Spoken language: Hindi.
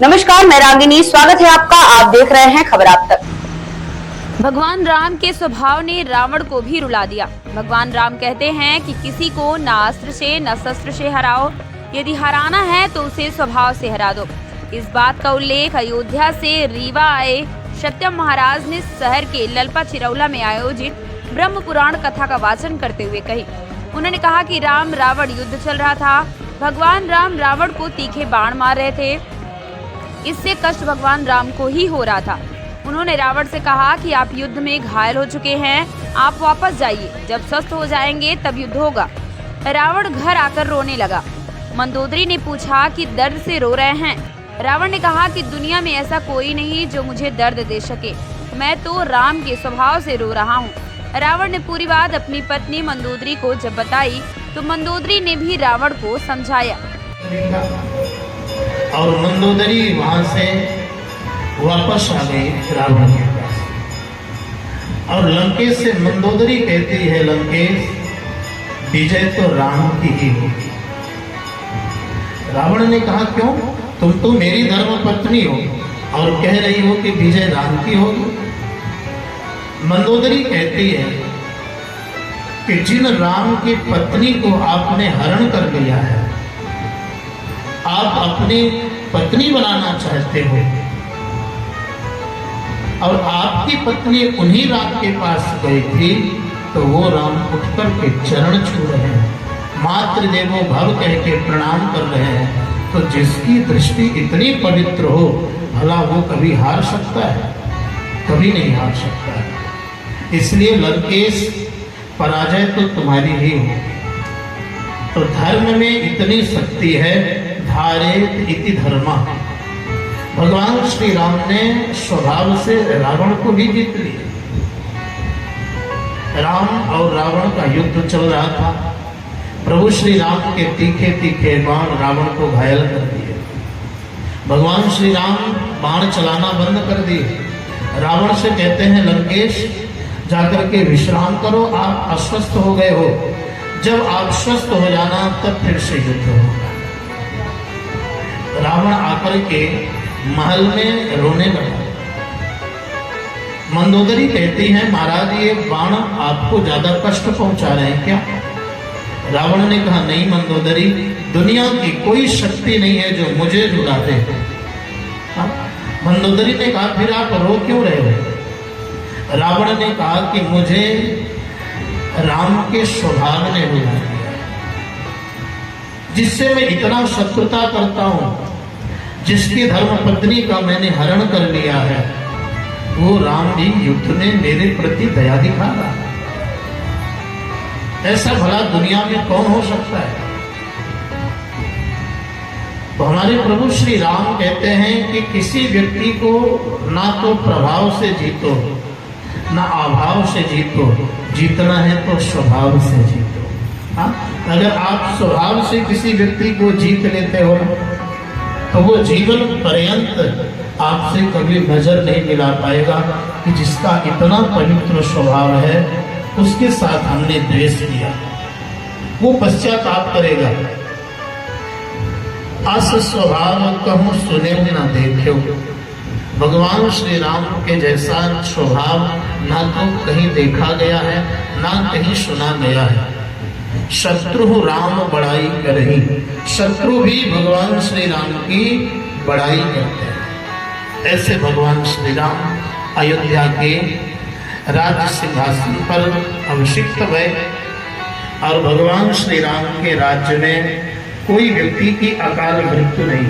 नमस्कार, मैं रागिनी। स्वागत है आपका। आप देख रहे हैं खबर आप तक। भगवान राम के स्वभाव ने रावण को भी रुला दिया। भगवान राम कहते हैं कि किसी को न अस्त्र से न शस्त्र से हराओ, यदि हराना है तो उसे स्वभाव से हरा दो। इस बात का उल्लेख अयोध्या से रीवा आए सत्यम महाराज ने शहर के ललपा चिरौला में आयोजित ब्रह्म पुराण कथा का वाचन करते हुए कही। उन्होंने कहा कि राम रावण युद्ध चल रहा था। भगवान राम रावण को तीखे बाण मार रहे थे। इससे कष्ट भगवान राम को ही हो रहा था। उन्होंने रावण से कहा कि आप युद्ध में घायल हो चुके हैं, आप वापस जाइए, जब स्वस्थ हो जाएंगे तब युद्ध होगा। रावण घर आकर रोने लगा। मंदोदरी ने पूछा कि दर्द से रो रहे हैं। रावण ने कहा कि दुनिया में ऐसा कोई नहीं जो मुझे दर्द दे सके, मैं तो राम के स्वभाव से रो रहा हूँ। रावण ने पूरी बात अपनी पत्नी मंदोदरी को जब बताई तो मंदोदरी ने भी रावण को समझाया। और मंदोदरी वहां से वापस आ गई रावण के पास। और लंकेश से मंदोदरी कहती है, लंकेश विजय तो राम की ही होगी। रावण ने कहा, क्यों? तुम तो मेरी धर्म पत्नी हो और कह रही हो कि विजय राम की होगी। मंदोदरी कहती है कि जिन राम की पत्नी को आपने हरण कर लिया है, आप अपनी पत्नी बनाना चाहते हो और आपकी पत्नी उन्हीं राम के पास गई थी, तो वो राम उठकर के चरण छू रहे हैं, मातृ देवो भव कह के प्रणाम कर रहे हैं। तो जिसकी दृष्टि इतनी पवित्र हो, भला वो कभी हार सकता है? कभी नहीं हार सकता है। इसलिए लंकेश, पराजय तो तुम्हारी ही होगी। तो धर्म में इतनी शक्ति है, धारेत इति धर्मा। भगवान श्री राम ने स्वभाव से रावण को भी जीत लिया। राम और रावण का युद्ध चल रहा था। प्रभु श्री राम के तीखे तीखे बाण रावण को घायल कर दिए। भगवान श्री राम बाण चलाना बंद कर दिए। रावण से कहते हैं, लंकेश जाकर के विश्राम करो, आप अस्वस्थ हो गए हो, जब आप स्वस्थ हो जाना तब फिर से युद्ध होगा। रावण आकर के महल में रोने लगा। मंदोदरी कहती है, महाराज ये बाण आपको ज्यादा कष्ट पहुंचा रहे हैं क्या? रावण ने कहा, नहीं मंदोदरी, दुनिया की कोई शक्ति नहीं है जो मुझे रुला दे। मंदोदरी ने कहा, फिर आप रो क्यों रहे हो? रावण ने कहा कि मुझे राम के स्वभाव ने रुला दिया, जिससे मैं इतना शत्रुता करता हूं, जिसकी धर्म पत्नी का मैंने हरण कर लिया है, वो राम भी युद्ध में मेरे प्रति दया दिखा रहा है। ऐसा भला दुनिया में कौन हो सकता है? तो हमारे प्रभु श्री राम कहते हैं कि किसी व्यक्ति को ना तो प्रभाव से जीतो, ना अभाव से जीतो, जीतना है तो स्वभाव से जीतो। हाँ, अगर आप स्वभाव से किसी व्यक्ति को जीत लेते हो तो वो जीवन पर्यंत आपसे कभी नजर नहीं मिला पाएगा कि जिसका इतना पवित्र स्वभाव है उसके साथ हमने द्वेष किया। वो पश्चाताप करेगा। अस स्वभाव कहूं सुने न देखो। भगवान श्री राम के जैसा स्वभाव ना तो कहीं देखा गया है, ना कहीं सुना गया है। शत्रु राम बड़ाई करही, शत्रु भी भगवान श्री राम की बड़ाई करते हैं। ऐसे भगवान श्री राम अयोध्या के राज्य सिंहासन पर अभिषिक्त हुए और भगवान श्री राम के राज्य में कोई व्यक्ति की अकाल मृत्यु नहीं।